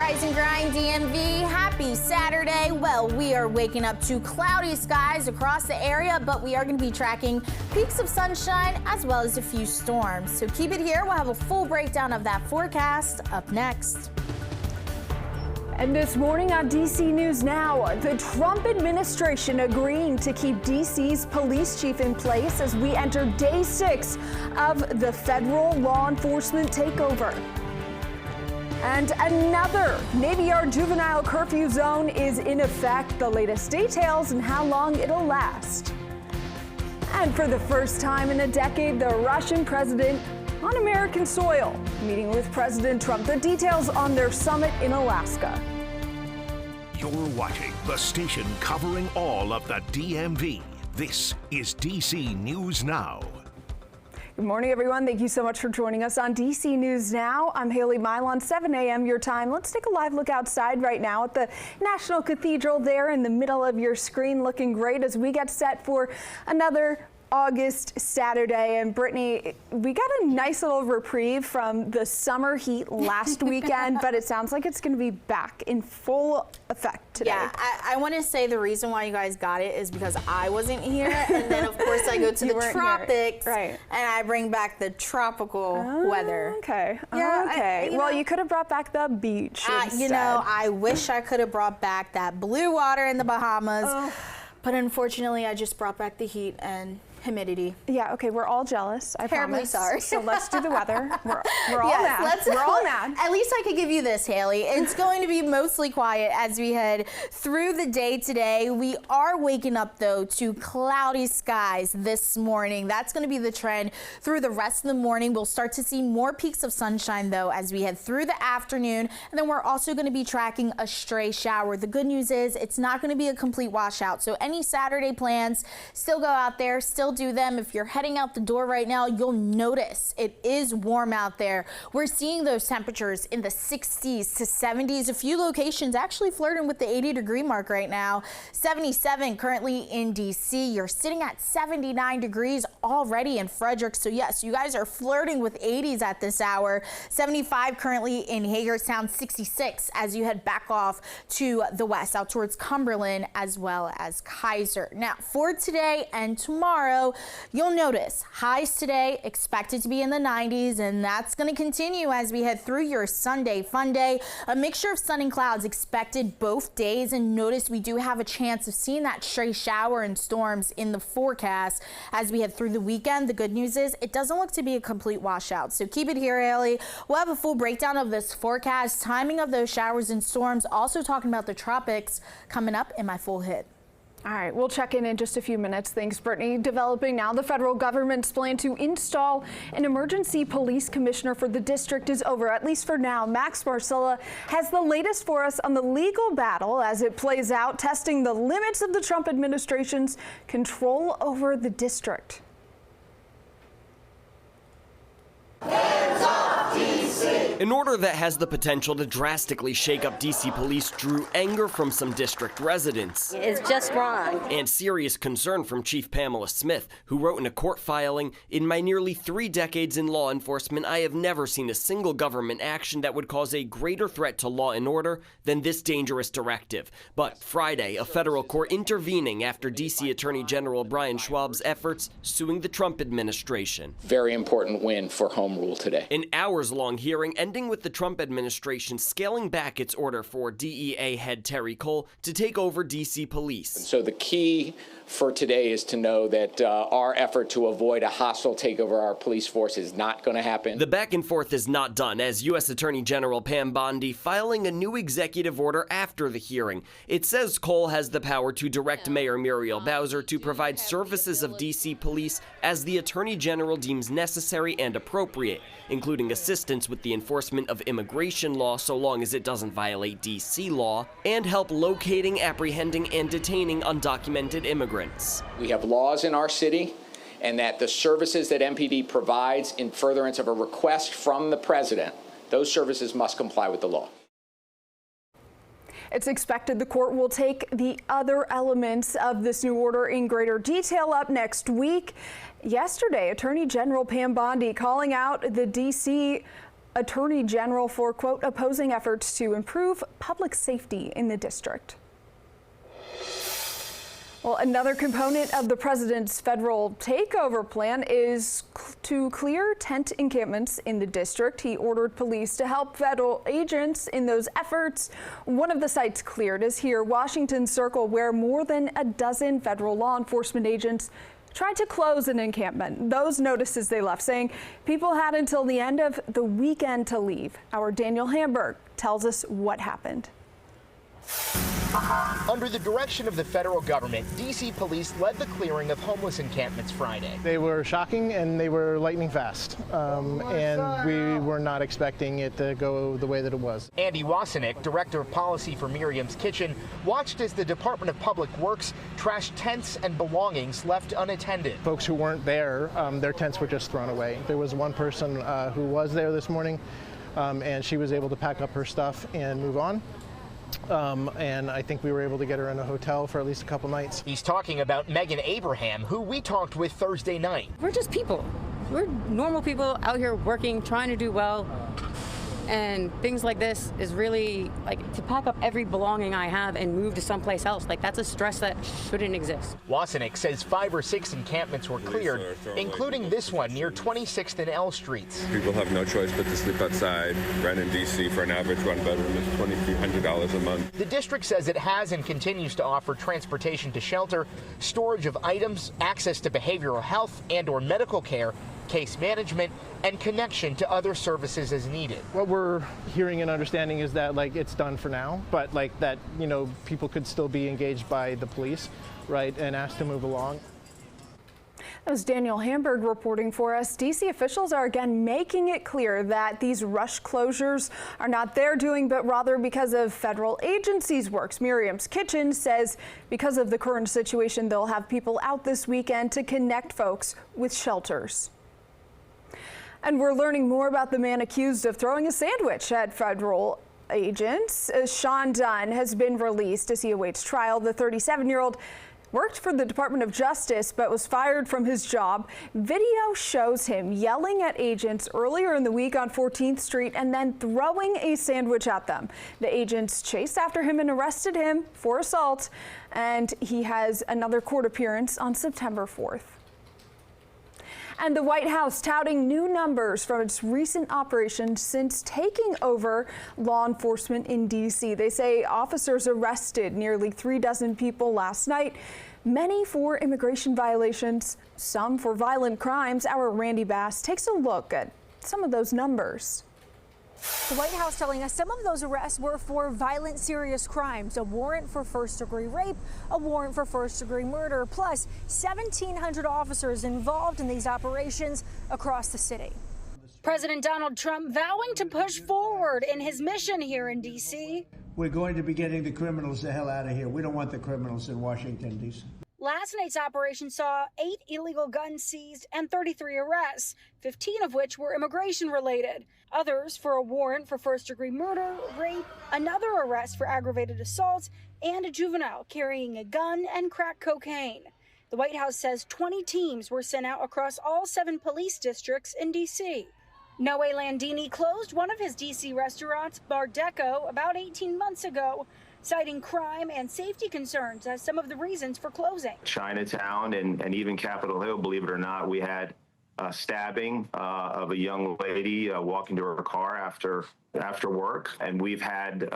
Rise and Grind DMV. Happy Saturday. Well, we are waking up to cloudy skies across the area, but we are going to be tracking peaks of sunshine as well as a few storms. So keep it here. We'll have a full breakdown of that forecast up next. And this morning on DC News Now, the Trump administration agreeing to keep DC's police chief in place as we enter day 6 of the federal law enforcement takeover. And another Navy Yard juvenile curfew zone is in effect. The latest details and how long it'll last. And for the first time in a decade, the Russian president on American soil, meeting with President Trump. The details on their summit in Alaska. You're watching the station covering all of the DMV. This is DC News Now. Good morning, everyone. Thank you so much for joining us on DC News Now. I'm Haley Mylon, 7 a.m. your time. Let's take a live look outside right now at the National Cathedral there in the middle of your screen, looking great as we get set for another August Saturday. And Brittany, we got a nice little reprieve from the summer heat last weekend, but it sounds like it's going to be back in full effect today. Yeah, I want to say the reason why you guys got it is because I wasn't here, and then of course I go to the tropics, right, and I bring back the tropical weather. Okay. Yeah, okay. Well, you could have brought back the beach instead. You know, I wish I could have brought back that blue water in the Bahamas, but unfortunately I just brought back the heat and humidity. Yeah, okay, we're all jealous. I Terribly promise. sorry. So let's do the weather. We're all mad. We're all mad. At least I could give you this, Haley. It's going to be mostly quiet as we head through the day today. We are waking up, though, to cloudy skies this morning. That's going to be the trend through the rest of the morning. We'll start to see more peaks of sunshine, though, as we head through the afternoon. And then we're also going to be tracking a stray shower. The good news is it's not going to be a complete washout. So any Saturday plans, still go out there, still do them. If you're heading out the door right now, you'll notice it is warm out there. We're seeing those temperatures in the 60s to 70s. A few locations actually flirting with the 80-degree mark right now. 77 currently in DC. You're sitting at 79 degrees already in Frederick. So yes, you guys are flirting with 80s at this hour. 75 currently in Hagerstown. 66 as you head back off to the west out towards Cumberland as well as Kaiser. Now for today and tomorrow, you'll notice highs today expected to be in the 90s, and that's going to continue as we head through your Sunday fun day. A mixture of sun and clouds expected both days, and notice we do have a chance of seeing that stray shower and storms in the forecast as we head through the weekend. The good news is it doesn't look to be a complete washout, so keep it here, Haley. We'll have a full breakdown of this forecast, timing of those showers and storms, also talking about the tropics coming up in my full hit. All right, we'll check in just a few minutes. Thanks, Brittany. Developing now, the federal government's plan to install an emergency police commissioner for the district is over, at least for now. Max Marcella has the latest for us on the legal battle as it plays out, testing the limits of the Trump administration's control over the district. Hands off, DC! An order that has the potential to drastically shake up DC police drew anger from some district residents. It's just wrong. And serious concern from Chief Pamela Smith, who wrote in a court filing, "In my nearly 3 decades in law enforcement, I have never seen a single government action that would cause a greater threat to law and order than this dangerous directive." But Friday, a federal court intervening after DC Attorney General Brian Schwab's efforts, suing the Trump administration. Very important win for home rule today. An hours-long hearing ending with the Trump administration scaling back its order for DEA head Terry Cole to take over DC police. So the key for today is to know that our effort to avoid a hostile takeover of our police force is not going to happen. The back and forth is not done, as U.S. Attorney General Pam Bondi filing a new executive order after the hearing. It says Cole has the power to direct Mayor Muriel Bowser to provide services of D.C. police as the Attorney General deems necessary and appropriate, including assistance with the enforcement of immigration law so long as it doesn't violate D.C. law, and help locating, apprehending, and detaining undocumented immigrants. We have laws in our city, and that the services that MPD provides in furtherance of a request from the president, those services must comply with the law. It's expected the court will take the other elements of this new order in greater detail up next week. Yesterday, Attorney General Pam Bondi calling out the D.C. Attorney General for, quote, opposing efforts to improve public safety in the district. Well, another component of the president's federal takeover plan is to clear tent encampments in the district. He ordered police to help federal agents in those efforts. One of the sites cleared is here, Washington Circle, where more than a dozen federal law enforcement agents tried to close an encampment. Those notices they left saying people had until the end of the weekend to leave. Our Daniel Hamburg tells us what happened. Under the direction of the federal government, D.C. police led the clearing of homeless encampments Friday. They were shocking and they were lightning fast, and we were not expecting it to go the way that it was. Andy Wasenick, director of policy for Miriam's Kitchen, watched as the Department of Public Works trashed tents and belongings left unattended. Folks who weren't there, their tents were just thrown away. There was one person who was there this morning, and she was able to pack up her stuff and move on. And I think we were able to get her in a hotel for at least a couple nights. He's talking about Megan Abraham, who we talked with Thursday night. We're just people. We're normal people out here working, trying to do well. And things like this is really like to pack up every belonging I have and move to someplace else. Like that's a stress that shouldn't exist. Wasenick says 5 or 6 encampments were cleared, including this one near 26th and L Streets. People have no choice but to sleep outside. Rent in D.C. for an average one bedroom is $2,300 a month. The district says it has and continues to offer transportation to shelter, storage of items, access to behavioral health and/or medical care, case management, and connection to other services as needed. What we're hearing and understanding is that it's done for now, but that people could still be engaged by the police, right, and asked to move along. That was Daniel Hamburg reporting for us. D.C. officials are again making it clear that these rush closures are not their doing, but rather because of federal agencies' works. Miriam's Kitchen says because of the current situation, they'll have people out this weekend to connect folks with shelters. And we're learning more about the man accused of throwing a sandwich at federal agents. Sean Dunn has been released as he awaits trial. The 37-year-old worked for the Department of Justice but was fired from his job. Video shows him yelling at agents earlier in the week on 14th Street and then throwing a sandwich at them. The agents chased after him and arrested him for assault, and he has another court appearance on September 4th. And the White House touting new numbers from its recent operations since taking over law enforcement in D.C. They say officers arrested nearly 36 people last night, many for immigration violations, some for violent crimes. Our Randy Bass takes a look at some of those numbers. The White House telling us some of those arrests were for violent, serious crimes, a warrant for first-degree rape, a warrant for first-degree murder, plus 1,700 officers involved in these operations across the city. President Donald Trump vowing to push forward in his mission here in D.C. We're going to be getting the criminals the hell out of here. We don't want the criminals in Washington, D.C. Last night's operation saw 8 illegal guns seized and 33 arrests, 15 of which were immigration-related. Others for a warrant for first-degree murder, rape, another arrest for aggravated assault, and a juvenile carrying a gun and crack cocaine. The White House says 20 teams were sent out across all 7 police districts in D.C. Noe Landini closed one of his D.C. restaurants, Bar Deco, about 18 months ago, citing crime and safety concerns as some of the reasons for closing. Chinatown and even Capitol Hill, believe it or not, we had a stabbing of a young lady walking to her car after work, and we've had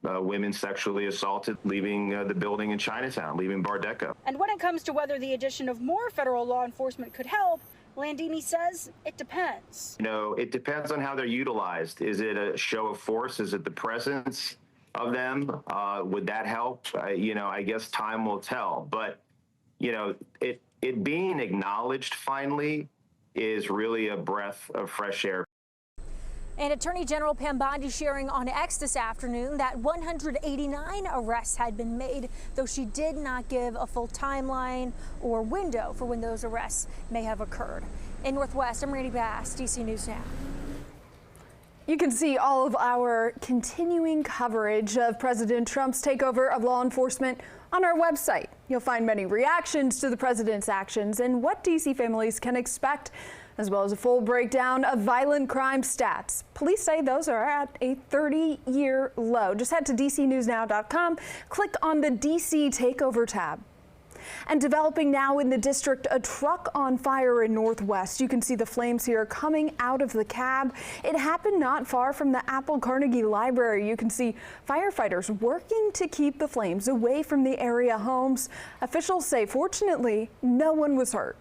women sexually assaulted leaving the building in Chinatown, leaving Bar Deco. And when it comes to whether the addition of more federal law enforcement could help, Landini says it depends. It depends on how they're utilized. Is it a show of force? Is it the presence of them? Would that help? I guess time will tell. But, it being acknowledged finally is really a breath of fresh air. And Attorney General Pam Bondi sharing on X this afternoon that 189 arrests had been made, though she did not give a full timeline or window for when those arrests may have occurred. In Northwest, I'm Randy Bass, DC News Now. You can see all of our continuing coverage of President Trump's takeover of law enforcement on our website. You'll find many reactions to the president's actions and what D.C. families can expect as well as a full breakdown of violent crime stats. Police say those are at a 30-year low. Just head to dcnewsnow.com, click on the DC Takeover tab. And developing now in the district, a truck on fire in Northwest. You can see the flames here coming out of the cab. It happened not far from the Apple Carnegie Library. You can see firefighters working to keep the flames away from the area homes. Officials say, fortunately, no one was hurt.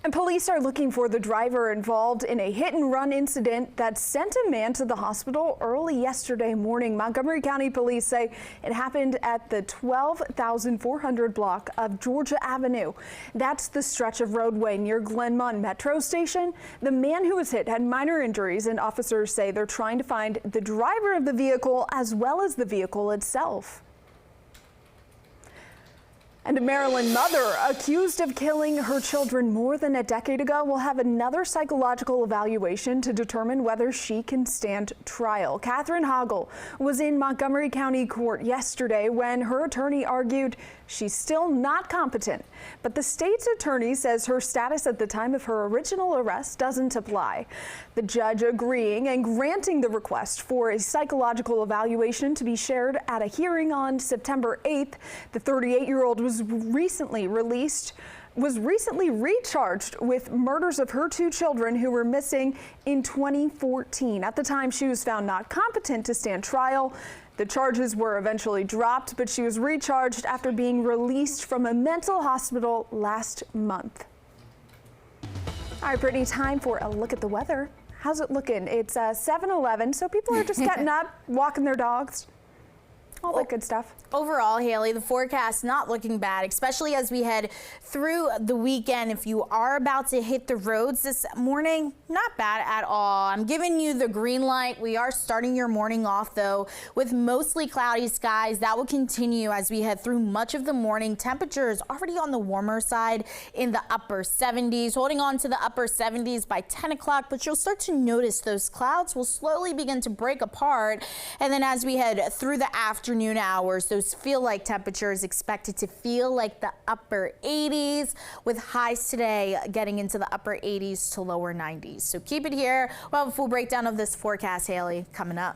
And police are looking for the driver involved in a hit-and-run incident that sent a man to the hospital early yesterday morning. Montgomery County Police say it happened at the 12,400 block of Georgia Avenue. That's the stretch of roadway near Glenmont Metro Station. The man who was hit had minor injuries, and officers say they're trying to find the driver of the vehicle as well as the vehicle itself. And a Maryland mother accused of killing her children more than a decade ago will have another psychological evaluation to determine whether she can stand trial. Catherine Hoggle was in Montgomery County Court yesterday when her attorney argued she's still not competent. But the state's attorney says her status at the time of her original arrest doesn't apply. The judge agreeing and granting the request for a psychological evaluation to be shared at a hearing on September 8th. The 38-year-old was recently recharged with murders of her two children who were missing in 2014. At the time, she was found not competent to stand trial. The charges were eventually dropped, but she was recharged after being released from a mental hospital last month. All right, Brittany, time for a look at the weather. How's it looking? It's 7-11, so people are just getting up, walking their dogs, all that good stuff. Overall, Haley, the forecast not looking bad, especially as we head through the weekend. If you are about to hit the roads this morning, not bad at all. I'm giving you the green light. We are starting your morning off, though, with mostly cloudy skies. That will continue as we head through much of the morning. Temperatures already on the warmer side in the upper 70s, holding on to the upper 70s by 10 o'clock. But you'll start to notice those clouds will slowly begin to break apart. And then as we head through the afternoon hours, those feel like temperatures expected to feel like the upper 80s, with highs today getting into the upper 80s to lower 90s. So keep it here. We'll have a full breakdown of this forecast, Haley, coming up.